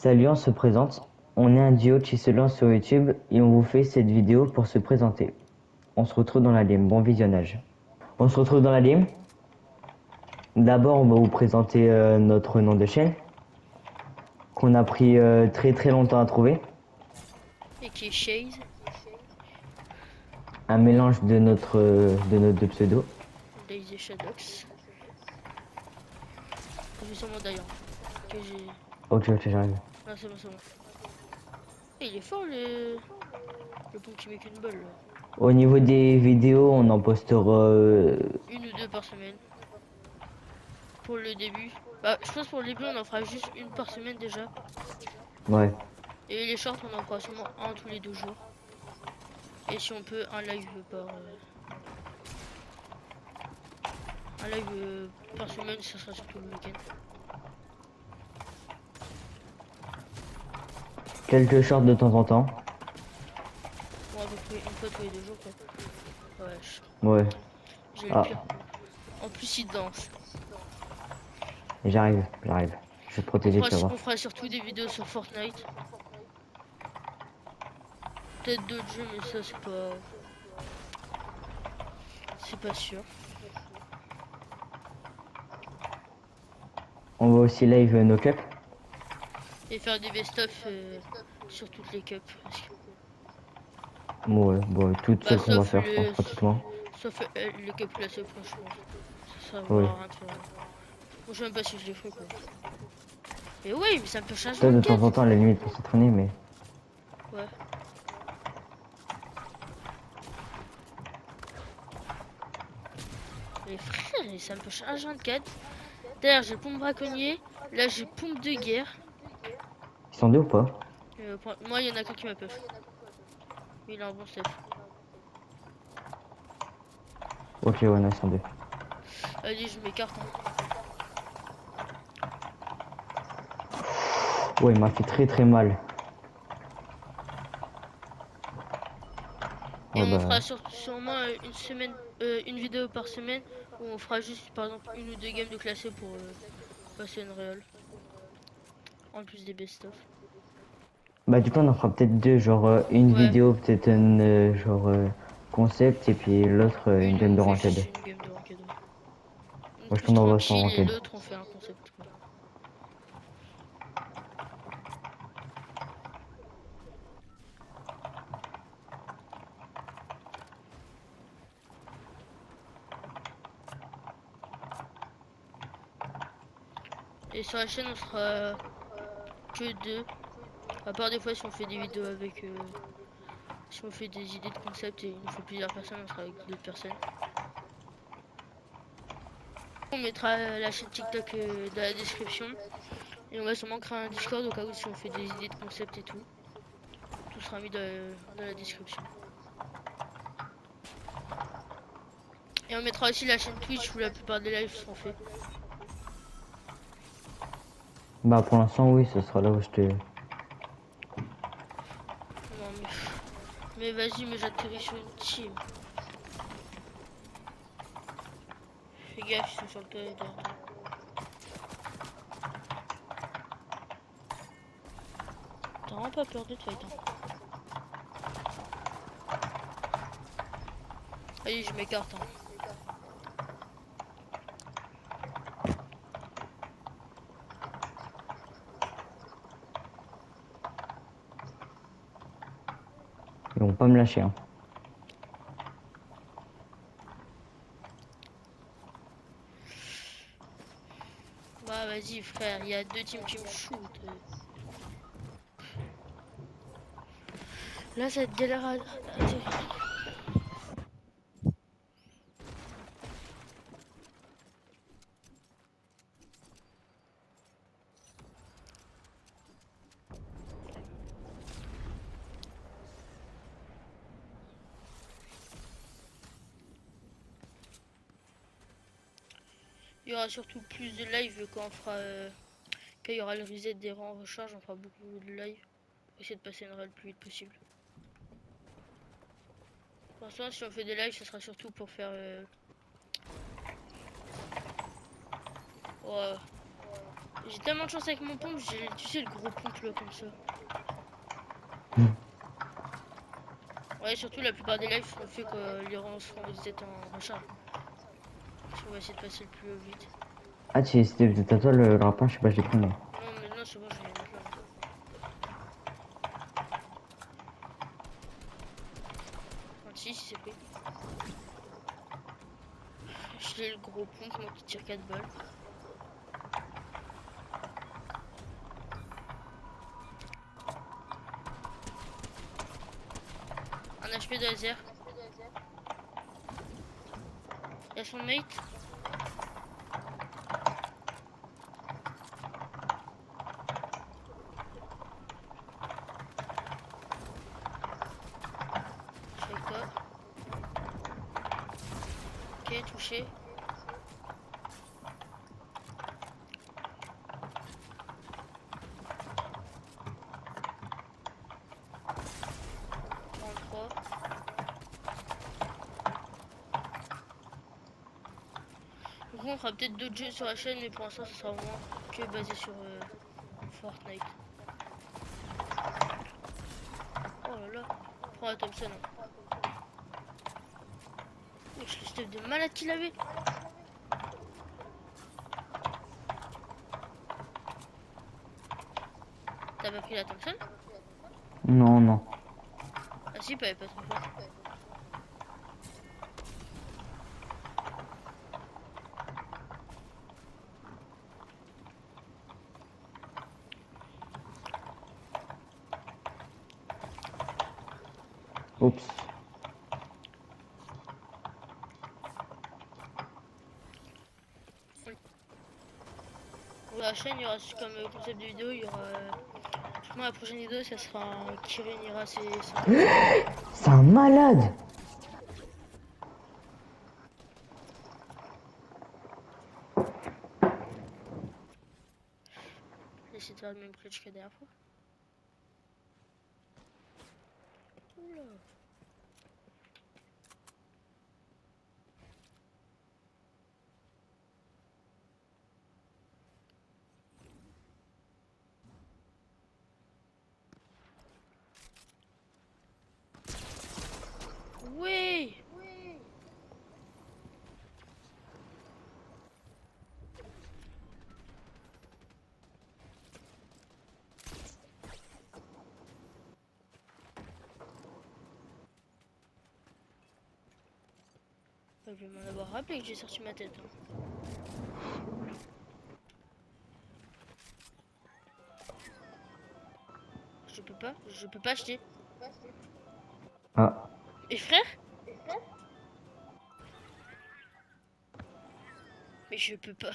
Salut, on se présente. On est un duo qui se lance sur YouTube et on vous fait cette vidéo pour se présenter. On se retrouve dans la lime. Bon visionnage. On se retrouve dans la lime. D'abord, on va vous présenter notre nom de chaîne qu'on a pris très longtemps à trouver. Et qui est Chase, Un mélange de nos deux pseudos. Daisy Shadows. J'ai sûrement d'ailleurs. Que j'ai. Ok, j'arrive. Ah, c'est bon, c'est bon. Et il est fort le pont qui met qu'une balle là. Au niveau des vidéos, on en postera. Une ou deux par semaine. Pour le début. Bah, je pense pour le début, on en fera juste une par semaine déjà. Ouais. Et les shorts, on en fera sûrement un tous les 2 jours. Et si on peut, un live par semaine, ça sera surtout le week-end. Quelques shorts de temps en temps. Bon, à peu près une fois tous les 2 jours quoi. Ouais, Ouais. j'ai le Ah, pire. En plus, il danse. j'arrive. Je vais te protéger, tu vas voir. On fera surtout des vidéos sur Fortnite. Peut-être d'autres jeux, mais ça, c'est pas. C'est pas sûr. On va aussi live nos cups. Et faire des best-of sur toutes les cups. Ouais, bon, toutes Bah, celles qu'on va faire, je pense, pratiquement. sauf les cups classés, franchement. Ça Oui. servira à rien de faire. Bon, je sais même pas si je les ferai, quoi. Et oui, mais ça me peut changer Peut-être de temps 24. en temps, à la limite, pour s'entraîner, mais... Ouais. Les frères, ça me peut changer 24. D'ailleurs, j'ai pompe braconnier. Là, j'ai pompe de guerre. Ils sont deux ou pas? Moi, il y en a qu'un qui m'a puff. Il a un bon stuff. Ok, ouais, non, ils sont deux. Allez, je m'écarte. Hein. Ouais, il m'a fait très mal. Et Ouais, on bah... fera sûrement une vidéo par semaine où on fera juste par exemple une ou deux games de classé pour passer une réole. En plus des best-of. Bah, du coup, on en fera peut-être deux, genre une Ouais, vidéo, peut-être un genre concept, et puis l'autre, une une où game on de fait ranked. juste une game de ranked. Ouais. Une Moi, je plus tourne en boss en tranquille et ranked. l'autre on fait un concept. Quoi. Et sur la chaîne on sera que deux. À part des fois si on fait des vidéos avec... si on fait des idées de concept et il nous faut plusieurs personnes, on sera avec d'autres personnes. On mettra la chaîne TikTok dans la description. Et on va sûrement créer un Discord au cas où si on fait des idées de concept et tout. Tout sera mis dans la description. Et on mettra aussi la chaîne Twitch où la plupart des lives seront faits. Bah, pour l'instant, oui, ce sera là où je te... Non mais... Mais vas-y, mais j'atterris sur une team. Fais gaffe, ils sont sur le toit derrière toi. T'as vraiment pas peur de te fight, hein. Allez, je m'écarte, hein. Ils vont pas me lâcher, hein. Bah vas-y frère, il y a deux teams qui me shoot. Là, ça va être galère à atterrir. Il y aura surtout plus de live quand on fera... quand il y aura le reset des rangs en recharge, on fera beaucoup de live. Pour essayer de passer une run le plus vite possible. Pour l'instant, si on fait des lives, ce sera surtout pour faire... Ouais. J'ai tellement de chance avec mon pompe, j'ai, tu sais, le gros pompe là comme ça. Ouais, surtout la plupart des lives sont faits quand les rangs seront reset en recharge. On va essayer de passer le plus vite. Ah, c'était peut-être à toi le rapport, je sais pas, je l'ai pris, mais... Non, mais non, c'est bon, je vais les mettre là. Si c'est pris. J'ai le gros pompe, moi qui tire 4 balles. Un HP de laser. Y'a son mate. Je suis avec toi. Ok, touché. Trois. Donc on fera peut-être d'autres jeux sur la chaîne, mais pour l'instant, ça sera vraiment que basé sur Fortnite. Oh là là. Prends la Thompson. Hein. Wesh, le stuff de malade qu'il avait. T'as pas pris la Thompson? Non, non. Ah si, pas trop fort. Oups. Pour la chaîne, il y aura comme concept de vidéo, il y aura... je pense la prochaine vidéo, ça sera un qui réunira ses 5 abonnés. C'est un malade! J'essaie de faire le même clutch que la dernière fois. Oula. Oui. Je vais m'en avoir rappelé que j'ai sorti ma tête. Hein. Je peux pas acheter. Ah. Et frère? Mais je peux pas.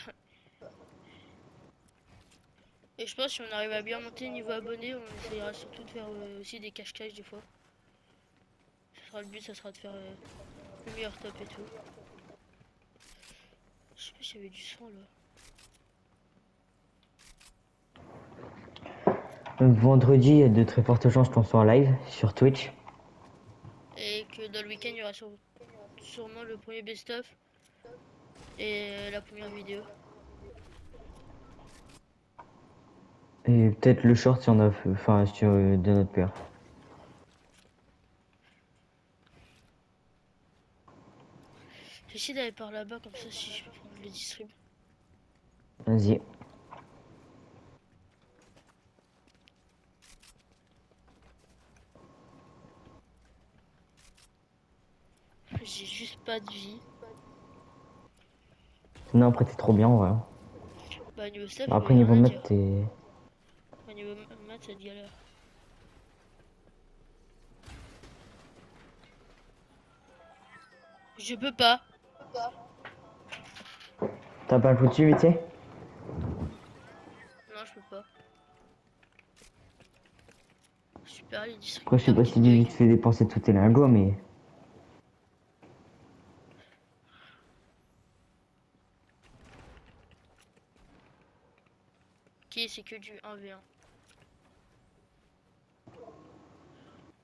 Et je pense que si on arrive à bien monter niveau abonné, on essayera surtout de faire aussi des cache-cache des fois. Ce sera le but, ça sera de faire le meilleur top et tout. Je sais pas s'il y avait du sang là. Vendredi, il y a de très fortes chances qu'on soit en live sur Twitch. Et que dans le week-end, il y aura sûrement le premier best-of et la première vidéo. Et peut-être le short si on a... Enfin, sur de notre père. J'essaie d'aller par là-bas, comme ça, si je peux prendre le distrib. Vas-y. J'ai juste pas de vie. Non, après, t'es trop bien, ouais. Bah, niveau stuff, Après, y a niveau rien à maths, dire. t'es... Bah, niveau maths, ça te galère. Je peux pas. T'as pas le foutu, vite fait? Non, je peux pas. Super, les Après, je sais distributeurs pas qui si tu vite bug. fait dépenser tous tes lingots, mais... Ok, c'est que du 1v1.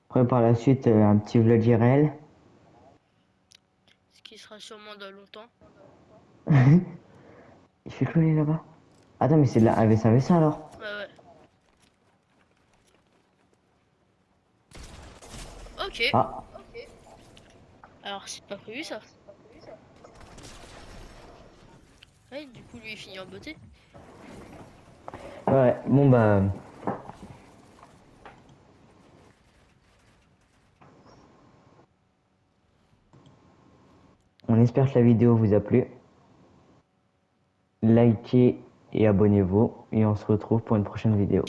Après, par la suite, un petit vlog IRL. Ce qui sera sûrement dans longtemps. Il fait cloner là-bas. Attends, mais c'est de la 1v1v1 alors? Ouais, ouais. Ok. Ah, Alors, c'est pas prévu ça. Ouais, du coup, lui, il finit en beauté. ouais, bon bah... On espère que la vidéo vous a plu. Likez et abonnez-vous et on se retrouve pour une prochaine vidéo.